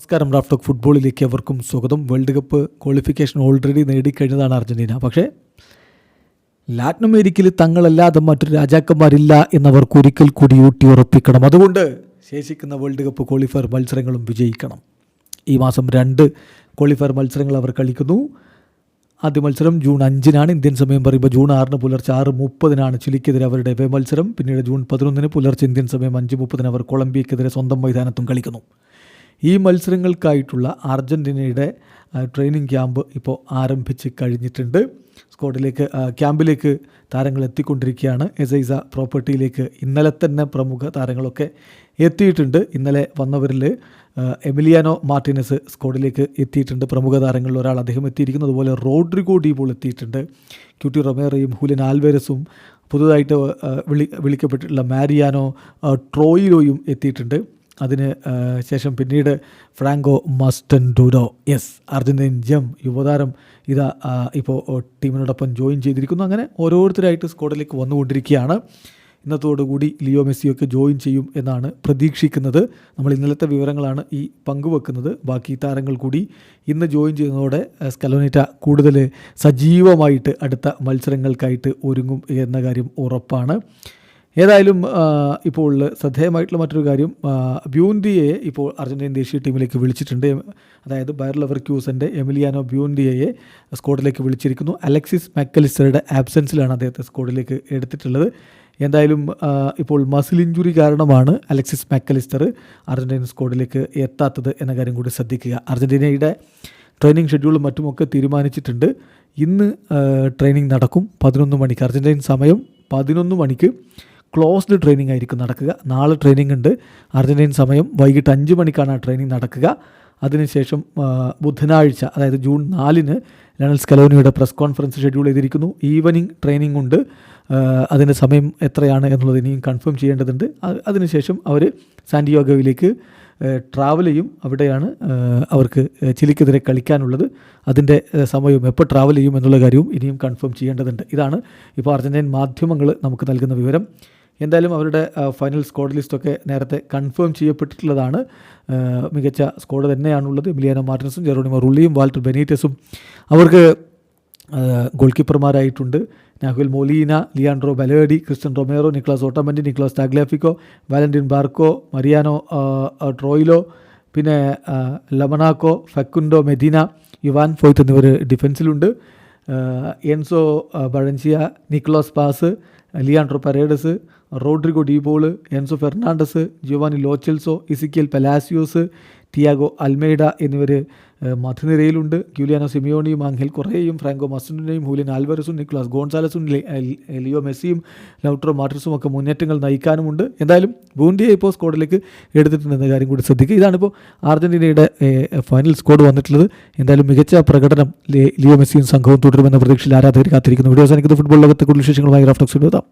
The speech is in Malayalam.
നമസ്കാരം. റാഫ് ടോക്ക് ഫുട്ബോളിലേക്ക് അവർക്കും സ്വാഗതം. വേൾഡ് കപ്പ് ക്വാളിഫിക്കേഷൻ ഓൾറെഡി നേടിക്കഴിഞ്ഞതാണ് അർജൻറ്റീന. പക്ഷേ ലാറ്റിൻ അമേരിക്കയിൽ തങ്ങളല്ലാതെ മറ്റൊരു രാജാക്കന്മാരില്ല എന്നവർക്ക് ഒരിക്കൽ കൂടി ഊട്ടിയുറപ്പിക്കണം. അതുകൊണ്ട് ശേഷിക്കുന്ന വേൾഡ് കപ്പ് ക്വാളിഫയർ മത്സരങ്ങളും വിജയിക്കണം. ഈ മാസം 2 ക്വാളിഫയർ മത്സരങ്ങൾ അവർ കളിക്കുന്നു. ആദ്യ മത്സരം ജൂൺ 5-നാണ്. ഇന്ത്യൻ സമയം പറയുമ്പോൾ ജൂൺ 6-ന് പുലർച്ചെ 6:30-നാണ് ചിലിക്കെതിരെ അവരുടെ എവേ മത്സരം. പിന്നീട് ജൂൺ 11-ന് പുലർച്ചെ ഇന്ത്യൻ സമയം 5:30-ന് അവർ കൊളംബിയക്കെതിരെ സ്വന്തം മൈതാനത്തും കളിക്കുന്നു. ഈ മത്സരങ്ങൾക്കായിട്ടുള്ള അർജൻറ്റീനയുടെ ട്രെയിനിങ് ക്യാമ്പ് ഇപ്പോൾ ആരംഭിച്ച് കഴിഞ്ഞിട്ടുണ്ട്. ക്യാമ്പിലേക്ക് താരങ്ങൾ എത്തിക്കൊണ്ടിരിക്കുകയാണ്. എസൈസ പ്രോപ്പർട്ടിയിലേക്ക് ഇന്നലെ തന്നെ പ്രമുഖ താരങ്ങളൊക്കെ എത്തിയിട്ടുണ്ട്. ഇന്നലെ വന്നവരിൽ എമിലിയാനോ മാർട്ടിനസ് സ്ക്വാഡിലേക്ക് എത്തിയിട്ടുണ്ട്. പ്രമുഖ താരങ്ങളിൽ ഒരാൾ അദ്ദേഹം എത്തിയിരിക്കുന്നു. അതുപോലെ റോഡ്രിഗോ ഡി പോൾ എത്തിയിട്ടുണ്ട്. ക്യൂട്ടി റൊമേറയും ഹൂലിയൻ ആൽവേരസും പുതുതായിട്ട് വിളിക്കപ്പെട്ടിട്ടുള്ള മാരിയാനോ ട്രോയിലോയും എത്തിയിട്ടുണ്ട്. അതിന് ശേഷം പിന്നീട് ഫ്രാങ്കോ മസ്റ്റൻഡൂരോ അർജൻറ്റീൻ യുവതാരം ഇതാ ഇപ്പോൾ ടീമിനോടൊപ്പം ജോയിൻ ചെയ്തിരിക്കുന്നു. അങ്ങനെ ഓരോരുത്തരായിട്ട് സ്ക്വാഡിലേക്ക് വന്നുകൊണ്ടിരിക്കുകയാണ്. ഇന്നത്തോടുകൂടി ലിയോ മെസ്സിയൊക്കെ ജോയിൻ ചെയ്യും എന്നാണ് പ്രതീക്ഷിക്കുന്നത്. നമ്മൾ ഇന്നലത്തെ വിവരങ്ങളാണ് ഈ പങ്കുവെക്കുന്നത്. ബാക്കി താരങ്ങൾ കൂടി ഇന്ന് ജോയിൻ ചെയ്യുന്നതോടെ സ്കലോനിറ്റ കൂടുതൽ സജീവമായിട്ട് അടുത്ത മത്സരങ്ങൾക്കായിട്ട് ഒരുങ്ങും എന്ന കാര്യം ഉറപ്പാണ്. ഏതായാലും ഇപ്പോൾ ശ്രദ്ധേയമായിട്ടുള്ള മറ്റൊരു കാര്യം, ബ്യൂൻഡിയയെ ഇപ്പോൾ അർജൻറ്റീൻ ദേശീയ ടീമിലേക്ക് വിളിച്ചിട്ടുണ്ട്. അതായത് ബയർ ലെവർക്യൂസൻ്റെ എമിലിയാനോ ബ്യൂൻഡിയയെ സ്ക്വാഡിലേക്ക് വിളിച്ചിരിക്കുന്നു. അലക്സിസ് മാക്കലിസ്റ്ററുടെ ആബ്സെൻസിലാണ് അദ്ദേഹത്തെ സ്ക്വാഡിലേക്ക് എടുത്തിട്ടുള്ളത്. എന്തായാലും ഇപ്പോൾ മസിൽ ഇഞ്ചുറി കാരണമാണ് അലക്സിസ് മാക്കലിസ്റ്റർ അർജൻറ്റീൻ സ്ക്വാഡിലേക്ക് എത്താത്തത് എന്ന കാര്യം കൂടി ശ്രദ്ധിക്കുക. അർജൻറ്റീനയുടെ ട്രെയിനിങ് ഷെഡ്യൂളും മറ്റുമൊക്കെ തീരുമാനിച്ചിട്ടുണ്ട്. ഇന്ന് ട്രെയിനിങ് നടക്കും 11 മണിക്ക്. അർജൻറ്റീൻ സമയം 11 മണിക്ക് ക്ലോസ്ഡ് ട്രെയിനിങ് ആയിരിക്കും നടക്കുക. നാളെ ട്രെയിനിങ് ഉണ്ട്. അർജൻറ്റീൻ സമയം വൈകിട്ട് 5 മണിക്കാണ് ആ ട്രെയിനിങ് നടക്കുക. അതിനുശേഷം ബുധനാഴ്ച അതായത് ജൂൺ 4-ന് ലയണൽ സ്കലോനിയുടെ പ്രസ് കോൺഫറൻസ് ഷെഡ്യൂൾ ചെയ്തിരിക്കുന്നു. ഈവനിങ് ട്രെയിനിങ് ഉണ്ട്. അതിൻ്റെ സമയം എത്രയാണ് എന്നുള്ളത് ഇനിയും കൺഫേം ചെയ്യേണ്ടതുണ്ട്. അതിനുശേഷം അവർ സാന്റിയാഗോയിലേക്ക് ട്രാവൽ ചെയ്യും. അവിടെയാണ് അവർക്ക് ചിലിക്കെതിരെ കളിക്കാനുള്ളത്. അതിൻ്റെ സമയവും എപ്പോൾ ട്രാവൽ ചെയ്യും എന്നുള്ള കാര്യവും ഇനിയും കൺഫേം ചെയ്യേണ്ടതുണ്ട്. ഇതാണ് ഇപ്പോൾ അർജൻറ്റീൻ മാധ്യമങ്ങൾ നമുക്ക് നൽകുന്ന വിവരം. എന്തായാലും അവരുടെ ഫൈനൽ സ്ക്വാഡ് ലിസ്റ്റൊക്കെ നേരത്തെ കൺഫേം ചെയ്യപ്പെട്ടിട്ടുള്ളതാണ്. മികച്ച സ്ക്വാഡ് തന്നെയാണുള്ളത്. എമിലിയാനോ മാർട്ടിനസും ജെറോണിമോ റുള്ളിയും വാൾട്ടർ ബെനീറ്റസും അവർക്ക് ഗോൾ കീപ്പർമാരായിട്ടുണ്ട്. Nahuel Molina, Leandro Balerdi, Cristian Romero, Nicolas Otamendi, Nicolas Tagliafico, Valentin Barco, Mariano Troilo, പിന്നെ ലമനാക്കോ, ഫെക്കുൻഡോ മെദീന, ഇവാൻ ഫോയ്ത്ത് എന്നിവർ ഡിഫൻസിലുണ്ട്. എൻസോ ബഴൻസിയ, Nicolas Paz, Leandro Paredes, Rodrigo De Paul, Enzo Fernandez, Giovani Lo Celso, Ezequiel Palacios, Thiago Almada എന്നിവർ മധ്യനിരയിലുണ്ട്. ഗ്യൂലിയാനോ സിമിയോണിയും ആംഗൽ കൊറേയും ഫ്രാങ്കോ മസ്റ്റൻഡൂരോയും ഹൂലിയൻ ആൽവരസും നിക്ലാസ് ഗോൺസാലസും ലിയോ മെസ്സിയും ലൗട്രോ മാർട്ടിനസും ഒക്കെ മുന്നേറ്റങ്ങൾ നയിക്കാനുമുണ്ട്. എന്തായാലും ബൂണ്ടിയെ ഇപ്പോൾ സ്ക്വാഡിലേക്ക് എടുത്തിട്ടുണ്ടെന്ന കാര്യം കൂടി ശ്രദ്ധിക്കുക. ഇതാണിപ്പോൾ അർജൻറ്റീനയുടെ ഫൈനൽ സ്ക്വാഡ് വന്നിട്ടുള്ളത്. എന്തായാലും മികച്ച പ്രകടനം ലിയോ മെസ്സിയും സംഘവും തുടരുമെന്ന പ്രതീക്ഷയിൽ ആരാധകർ കാത്തിരിക്കുന്നു. വീഡിയോ അവസാനിക്കുന്ന ഫുട്ബോൾ ലോകത്തെ കൂടുതൽ വിശേഷങ്ങളുമായി റാഫ് ടോക്സ് എത്താം.